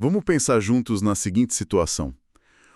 Vamos pensar juntos na seguinte situação.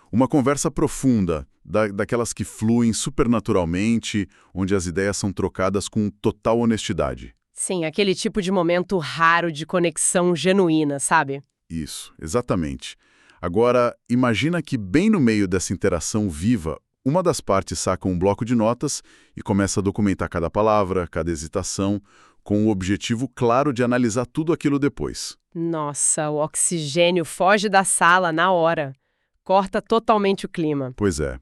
Uma conversa profunda, daquelas que fluem supernaturalmente, onde as ideias são trocadas com total honestidade. Sim, aquele tipo de momento raro de conexão genuína, sabe? Isso, exatamente. Agora, imagina que bem no meio dessa interação viva, uma das partes saca um bloco de notas e começa a documentar cada palavra, cada hesitação, com o objetivo claro de analisar tudo aquilo depois. Nossa, o oxigênio foge da sala na hora. Corta totalmente o clima. Pois é.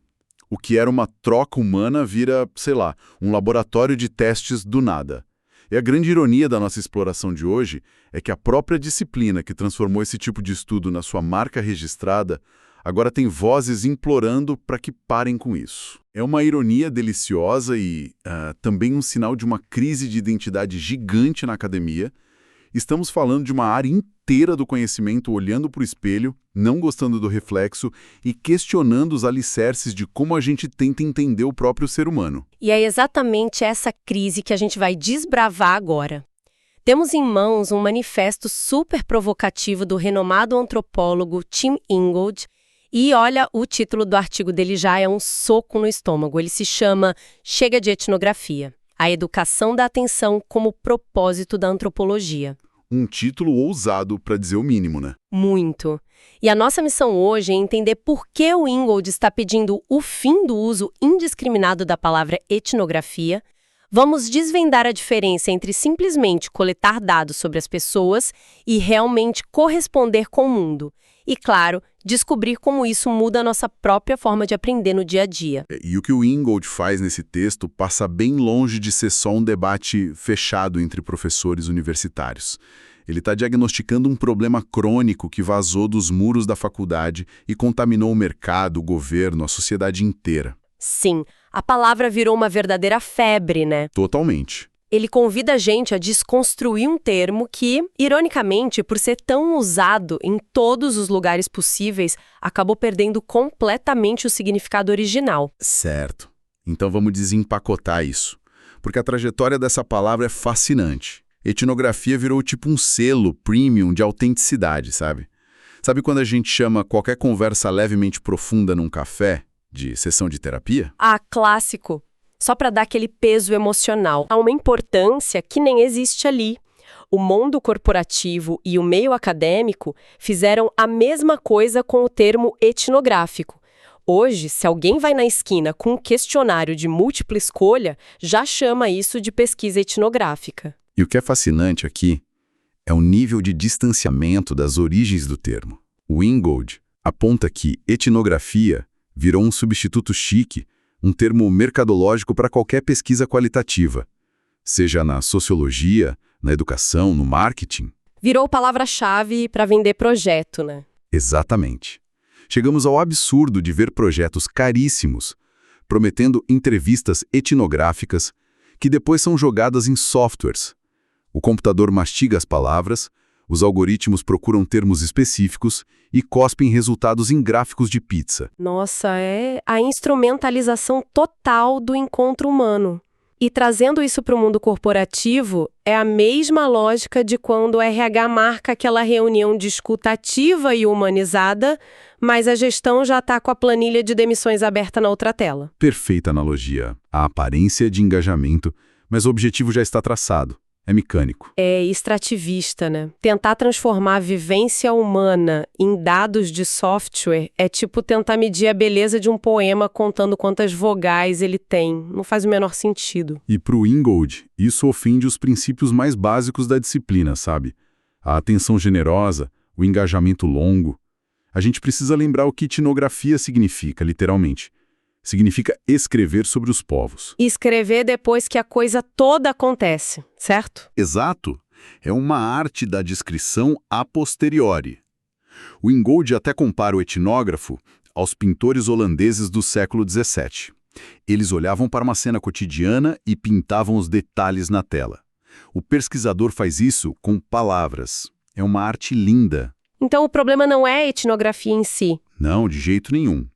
O que era uma troca humana vira, sei lá, um laboratório de testes do nada. E a grande ironia da nossa exploração de hoje é que a própria disciplina que transformou esse tipo de estudo na sua marca registrada agora tem vozes implorando para que parem com isso. É uma ironia deliciosa e também um sinal de uma crise de identidade gigante na academia. Estamos falando de uma área inteira do conhecimento olhando para o espelho, não gostando do reflexo e questionando os alicerces de como a gente tenta entender o próprio ser humano. E é exatamente essa crise que a gente vai desbravar agora. Temos em mãos um manifesto super provocativo do renomado antropólogo Tim Ingold. E olha, o título do artigo dele já é um soco no estômago. Ele se chama Chega de Etnografia. A educação da atenção como propósito da antropologia. Um título ousado, para dizer o mínimo, né? Muito. E a nossa missão hoje é entender por que o Ingold está pedindo o fim do uso indiscriminado da palavra etnografia. Vamos desvendar a diferença entre simplesmente coletar dados sobre as pessoas e realmente corresponder com o mundo. E, claro, descobrir como isso muda a nossa própria forma de aprender no dia a dia. E o que o Ingold faz nesse texto passa bem longe de ser só um debate fechado entre professores universitários. Ele está diagnosticando um problema crônico que vazou dos muros da faculdade e contaminou o mercado, o governo, a sociedade inteira. Sim, a palavra virou uma verdadeira febre, né? Totalmente. Ele convida a gente a desconstruir um termo que, ironicamente, por ser tão usado em todos os lugares possíveis, acabou perdendo completamente o significado original. Certo. Então vamos desempacotar isso. Porque a trajetória dessa palavra é fascinante. Etnografia virou tipo um selo premium de autenticidade, sabe? Sabe quando a gente chama qualquer conversa levemente profunda num café de sessão de terapia? Ah, clássico. Só para dar aquele peso emocional. Há uma importância que nem existe ali. O mundo corporativo e o meio acadêmico fizeram a mesma coisa com o termo etnográfico. Hoje, se alguém vai na esquina com um questionário de múltipla escolha, já chama isso de pesquisa etnográfica. E o que é fascinante aqui é o nível de distanciamento das origens do termo. O Ingold aponta que etnografia virou um substituto chique, um termo mercadológico para qualquer pesquisa qualitativa, seja na sociologia, na educação, no marketing. Virou palavra-chave para vender projeto, né? Exatamente. Chegamos ao absurdo de ver projetos caríssimos, prometendo entrevistas etnográficas que depois são jogadas em softwares. O computador mastiga as palavras, os algoritmos procuram termos específicos e cospem resultados em gráficos de pizza. Nossa, é a instrumentalização total do encontro humano. E trazendo isso para o mundo corporativo, é a mesma lógica de quando o RH marca aquela reunião de escuta ativa e humanizada, mas a gestão já está com a planilha de demissões aberta na outra tela. Perfeita analogia. A aparência de engajamento, mas o objetivo já está traçado. É mecânico. É extrativista, né? Tentar transformar a vivência humana em dados de software é tipo tentar medir a beleza de um poema contando quantas vogais ele tem. Não faz o menor sentido. E para o Ingold, isso ofende os princípios mais básicos da disciplina, sabe? A atenção generosa, o engajamento longo. A gente precisa lembrar o que etnografia significa, literalmente. Significa escrever sobre os povos. Escrever depois que a coisa toda acontece, certo? Exato. É uma arte da descrição a posteriori. O Ingold até compara o etnógrafo aos pintores holandeses do século XVII. Eles olhavam para uma cena cotidiana e pintavam os detalhes na tela. O pesquisador faz isso com palavras. É uma arte linda. Então o problema não é a etnografia em si. Não, de jeito nenhum.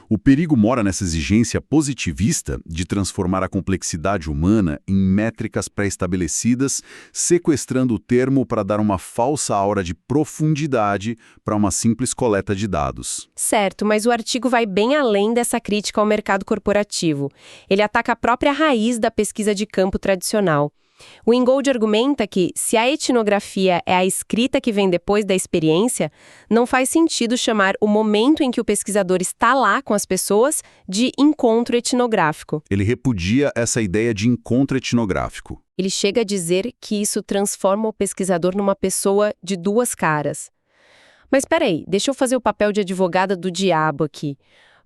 O perigo mora nessa exigência positivista de transformar a complexidade humana em métricas pré-estabelecidas, sequestrando o termo para dar uma falsa aura de profundidade para uma simples coleta de dados. Certo, mas o artigo vai bem além dessa crítica ao mercado corporativo. Ele ataca a própria raiz da pesquisa de campo tradicional. O Ingold argumenta que, se a etnografia é a escrita que vem depois da experiência, não faz sentido chamar o momento em que o pesquisador está lá com as pessoas de encontro etnográfico. Ele repudia essa ideia de encontro etnográfico. Ele chega a dizer que isso transforma o pesquisador numa pessoa de duas caras. Mas peraí, deixa eu fazer o papel de advogada do diabo aqui.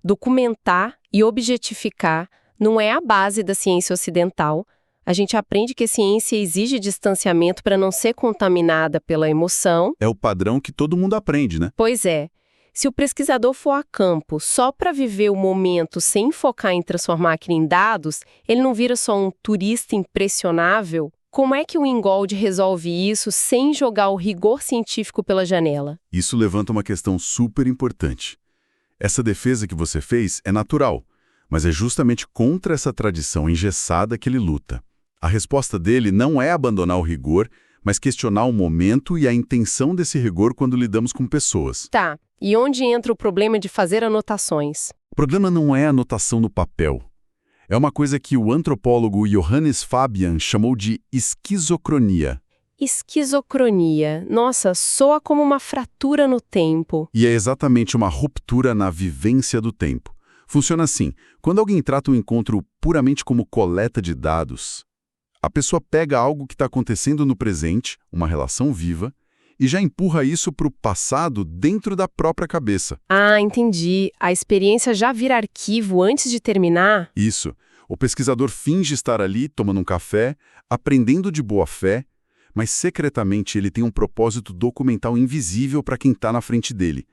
Documentar e objetificar não é a base da ciência ocidental. A gente aprende que a ciência exige distanciamento para não ser contaminada pela emoção. É o padrão que todo mundo aprende, né? Pois é. Se o pesquisador for a campo só para viver o momento sem focar em transformar aquilo em dados, ele não vira só um turista impressionável? Como é que o Ingold resolve isso sem jogar o rigor científico pela janela? Isso levanta uma questão super importante. Essa defesa que você fez é natural, mas é justamente contra essa tradição engessada que ele luta. A resposta dele não é abandonar o rigor, mas questionar o momento e a intenção desse rigor quando lidamos com pessoas. Tá, e onde entra o problema de fazer anotações? O problema não é a anotação no papel. É uma coisa que o antropólogo Johannes Fabian chamou de esquizocronia. Esquizocronia. Nossa, soa como uma fratura no tempo. E é exatamente uma ruptura na vivência do tempo. Funciona assim: quando alguém trata o encontro puramente como coleta de dados, a pessoa pega algo que está acontecendo no presente, uma relação viva, e já empurra isso para o passado dentro da própria cabeça. Ah, entendi. A experiência já vira arquivo antes de terminar? Isso. O pesquisador finge estar ali, tomando um café, aprendendo de boa fé, mas secretamente ele tem um propósito documental invisível para quem está na frente dele.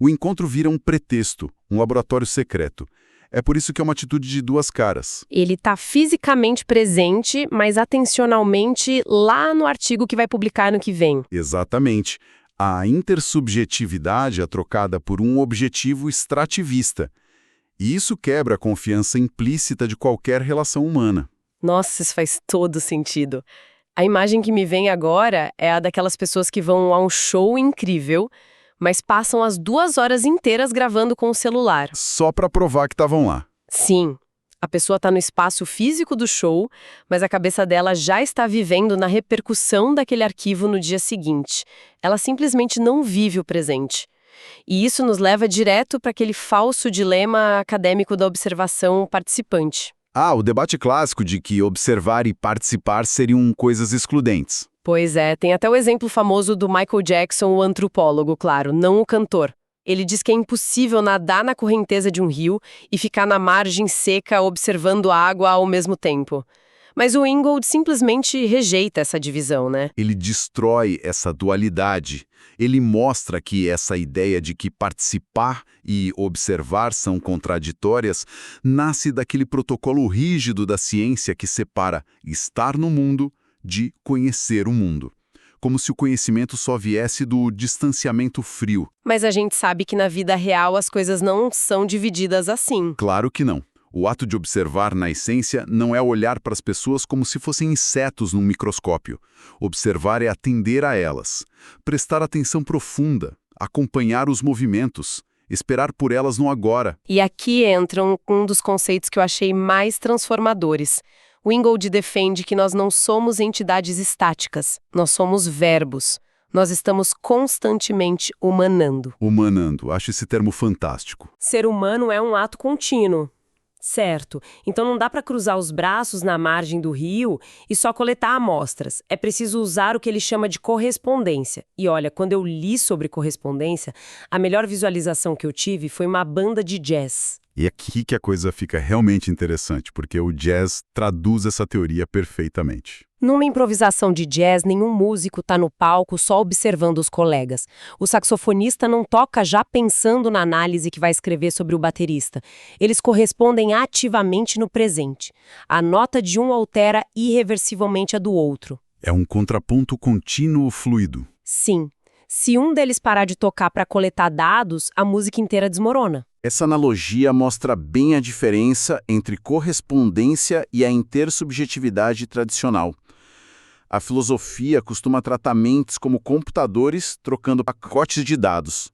O encontro vira um pretexto, um laboratório secreto. É por isso que é uma atitude de duas caras. Ele está fisicamente presente, mas atencionalmente lá no artigo que vai publicar no que vem. Exatamente. A intersubjetividade é trocada por um objetivo extrativista. E isso quebra a confiança implícita de qualquer relação humana. Nossa, isso faz todo sentido. A imagem que me vem agora é a daquelas pessoas que vão a um show incrível, mas passam as 2 horas inteiras gravando com o celular. Só para provar que estavam lá. Sim, a pessoa está no espaço físico do show, mas a cabeça dela já está vivendo na repercussão daquele arquivo no dia seguinte. Ela simplesmente não vive o presente. E isso nos leva direto para aquele falso dilema acadêmico da observação participante. Ah, o debate clássico de que observar e participar seriam coisas excludentes. Pois é, tem até o exemplo famoso do Michael Jackson, o antropólogo, claro, não o cantor. Ele diz que é impossível nadar na correnteza de um rio e ficar na margem seca observando a água ao mesmo tempo. Mas o Ingold simplesmente rejeita essa divisão, né? Ele destrói essa dualidade. Ele mostra que essa ideia de que participar e observar são contraditórias nasce daquele protocolo rígido da ciência que separa estar no mundo de conhecer o mundo. Como se o conhecimento só viesse do distanciamento frio. Mas a gente sabe que na vida real as coisas não são divididas assim. Claro que não. O ato de observar, na essência, não é olhar para as pessoas como se fossem insetos num microscópio. Observar é atender a elas, prestar atenção profunda, acompanhar os movimentos, esperar por elas no agora. E aqui entra um dos conceitos que eu achei mais transformadores. O Ingold defende que nós não somos entidades estáticas, nós somos verbos. Nós estamos constantemente humanando. Humanando, acho esse termo fantástico. Ser humano é um ato contínuo. Certo. Então não dá para cruzar os braços na margem do rio e só coletar amostras. É preciso usar o que ele chama de correspondência. E olha, quando eu li sobre correspondência, a melhor visualização que eu tive foi uma banda de jazz. E aqui que a coisa fica realmente interessante, porque o jazz traduz essa teoria perfeitamente. Numa improvisação de jazz, nenhum músico está no palco só observando os colegas. O saxofonista não toca já pensando na análise que vai escrever sobre o baterista. Eles correspondem ativamente no presente. A nota de um altera irreversivelmente a do outro. É um contraponto contínuo fluido. Sim. Se um deles parar de tocar para coletar dados, a música inteira desmorona. Essa analogia mostra bem a diferença entre correspondência e a intersubjetividade tradicional. A filosofia costuma tratar mentes como computadores trocando pacotes de dados.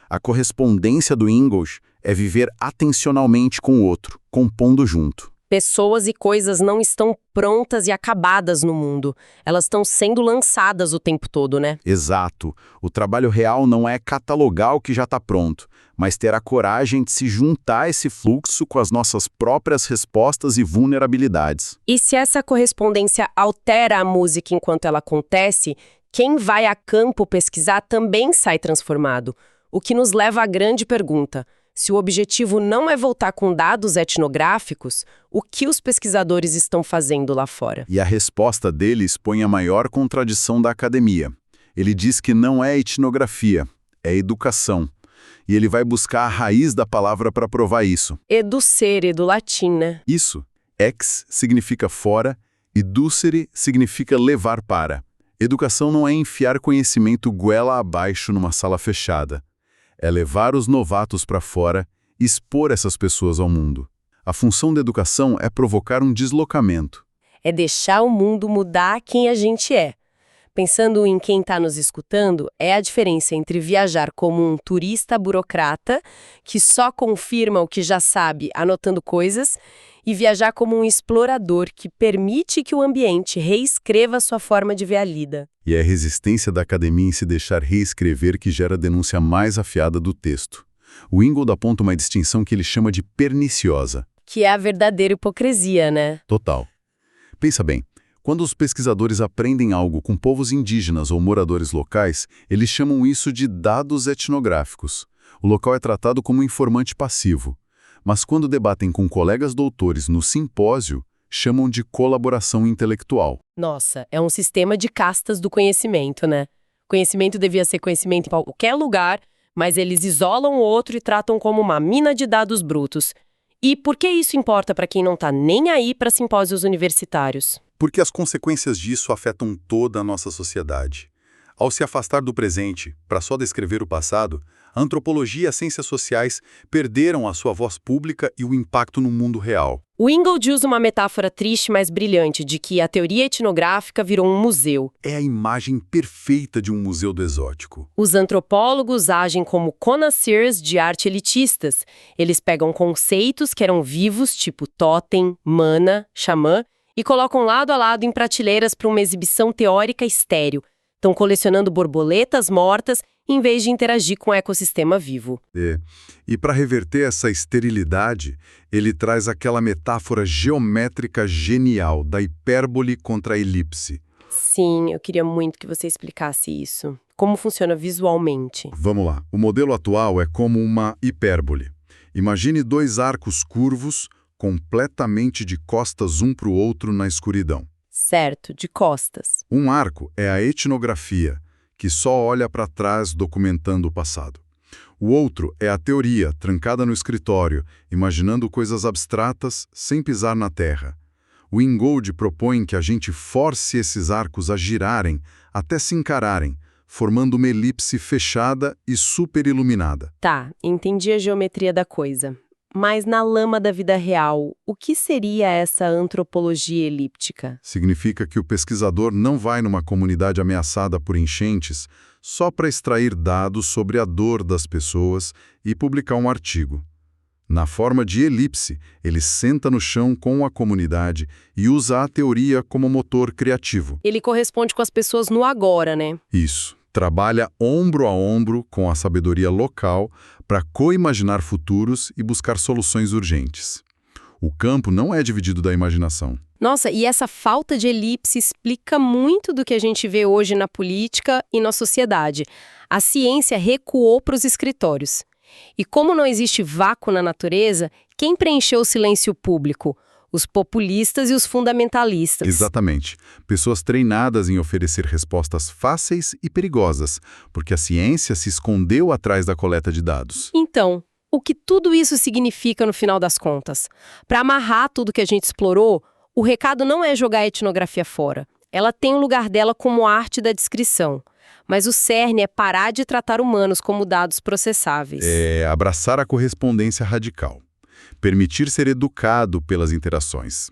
A correspondência do Ingold é viver atencionalmente com o outro, compondo junto. Pessoas e coisas não estão prontas e acabadas no mundo. Elas estão sendo lançadas o tempo todo, né? Exato. O trabalho real não é catalogar o que já está pronto, mas ter a coragem de se juntar a esse fluxo com as nossas próprias respostas e vulnerabilidades. E se essa correspondência altera a música enquanto ela acontece, quem vai a campo pesquisar também sai transformado. O que nos leva à grande pergunta: se o objetivo não é voltar com dados etnográficos, o que os pesquisadores estão fazendo lá fora? E a resposta dele expõe a maior contradição da academia. Ele diz que não é etnografia, é educação. E ele vai buscar a raiz da palavra para provar isso. Educere, do latim, né? Isso. Ex significa fora e ducere significa levar para. Educação não é enfiar conhecimento goela abaixo numa sala fechada. É levar os novatos para fora e expor essas pessoas ao mundo. A função da educação é provocar um deslocamento. É deixar o mundo mudar quem a gente é. Pensando em quem está nos escutando, é a diferença entre viajar como um turista burocrata, que só confirma o que já sabe anotando coisas, e viajar como um explorador que permite que o ambiente reescreva sua forma de ver a lida. E é a resistência da academia em se deixar reescrever que gera a denúncia mais afiada do texto. O Ingold aponta uma distinção que ele chama de perniciosa. Que é a verdadeira hipocrisia, né? Total. Pensa bem, quando os pesquisadores aprendem algo com povos indígenas ou moradores locais, eles chamam isso de dados etnográficos. O local é tratado como um informante passivo. Mas quando debatem com colegas doutores no simpósio, chamam de colaboração intelectual. Nossa, é um sistema de castas do conhecimento, né? Conhecimento devia ser conhecimento em qualquer lugar, mas eles isolam o outro e tratam como uma mina de dados brutos. E por que isso importa para quem não está nem aí para simpósios universitários? Porque as consequências disso afetam toda a nossa sociedade. Ao se afastar do presente para só descrever o passado, a antropologia e as ciências sociais perderam a sua voz pública e o impacto no mundo real. O Ingold usa uma metáfora triste, mas brilhante, de que a teoria etnográfica virou um museu. É a imagem perfeita de um museu do exótico. Os antropólogos agem como connoisseurs de arte elitistas. Eles pegam conceitos que eram vivos, tipo totem, mana, xamã, e colocam lado a lado em prateleiras para uma exibição teórica estéril. Estão colecionando borboletas mortas em vez de interagir com o ecossistema vivo. E para reverter essa esterilidade, ele traz aquela metáfora geométrica genial da hipérbole contra a elipse. Sim, eu queria muito que você explicasse isso. Como funciona visualmente? Vamos lá. O modelo atual é como uma hipérbole. Imagine dois arcos curvos, completamente de costas um para o outro na escuridão. Certo, de costas. Um arco é a etnografia, que só olha para trás documentando o passado. O outro é a teoria, trancada no escritório, imaginando coisas abstratas sem pisar na terra. O Ingold propõe que a gente force esses arcos a girarem até se encararem, formando uma elipse fechada e superiluminada. Tá, entendi a geometria da coisa. Mas na lama da vida real, o que seria essa antropologia elíptica? Significa que o pesquisador não vai numa comunidade ameaçada por enchentes só para extrair dados sobre a dor das pessoas e publicar um artigo. Na forma de elipse, ele senta no chão com a comunidade e usa a teoria como motor criativo. Ele corresponde com as pessoas no agora, né? Isso. Trabalha ombro a ombro com a sabedoria local para coimaginar futuros e buscar soluções urgentes. O campo não é dividido da imaginação. Nossa, e essa falta de elipse explica muito do que a gente vê hoje na política e na sociedade. A ciência recuou para os escritórios. E como não existe vácuo na natureza, quem preencheu o silêncio público? Os populistas e os fundamentalistas. Exatamente. Pessoas treinadas em oferecer respostas fáceis e perigosas, porque a ciência se escondeu atrás da coleta de dados. Então, o que tudo isso significa no final das contas? Para amarrar tudo que a gente explorou, o recado não é jogar a etnografia fora. Ela tem o lugar dela como arte da descrição. Mas o cerne é parar de tratar humanos como dados processáveis. É abraçar a correspondência radical. Permitir ser educado pelas interações.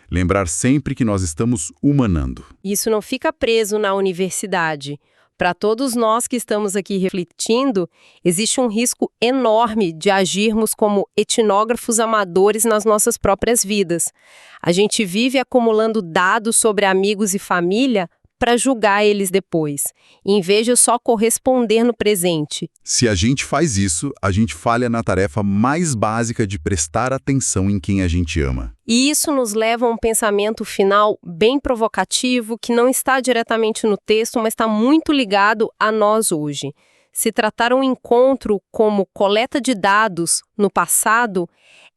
Lembrar sempre que nós estamos humanando. Isso não fica preso na universidade. Para todos nós que estamos aqui refletindo, existe um risco enorme de agirmos como etnógrafos amadores nas nossas próprias vidas. A gente vive acumulando dados sobre amigos e família para julgar eles depois, em vez de só corresponder no presente. Se a gente faz isso, a gente falha na tarefa mais básica de prestar atenção em quem a gente ama. E isso nos leva a um pensamento final bem provocativo, que não está diretamente no texto, mas está muito ligado a nós hoje. Se tratar um encontro como coleta de dados no passado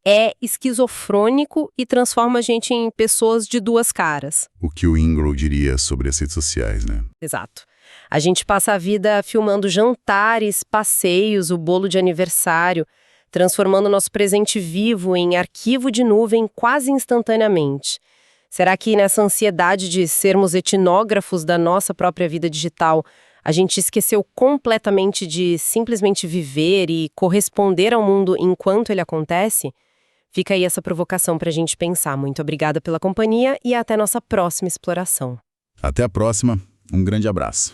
é esquizofrônico e transforma a gente em pessoas de duas caras. O que o Ingrao diria sobre as redes sociais, né? Exato. A gente passa a vida filmando jantares, passeios, o bolo de aniversário, transformando nosso presente vivo em arquivo de nuvem quase instantaneamente. Será que nessa ansiedade de sermos etnógrafos da nossa própria vida digital, a gente esqueceu completamente de simplesmente viver e corresponder ao mundo enquanto ele acontece? Fica aí essa provocação para a gente pensar. Muito obrigada pela companhia e até nossa próxima exploração. Até a próxima. Um grande abraço.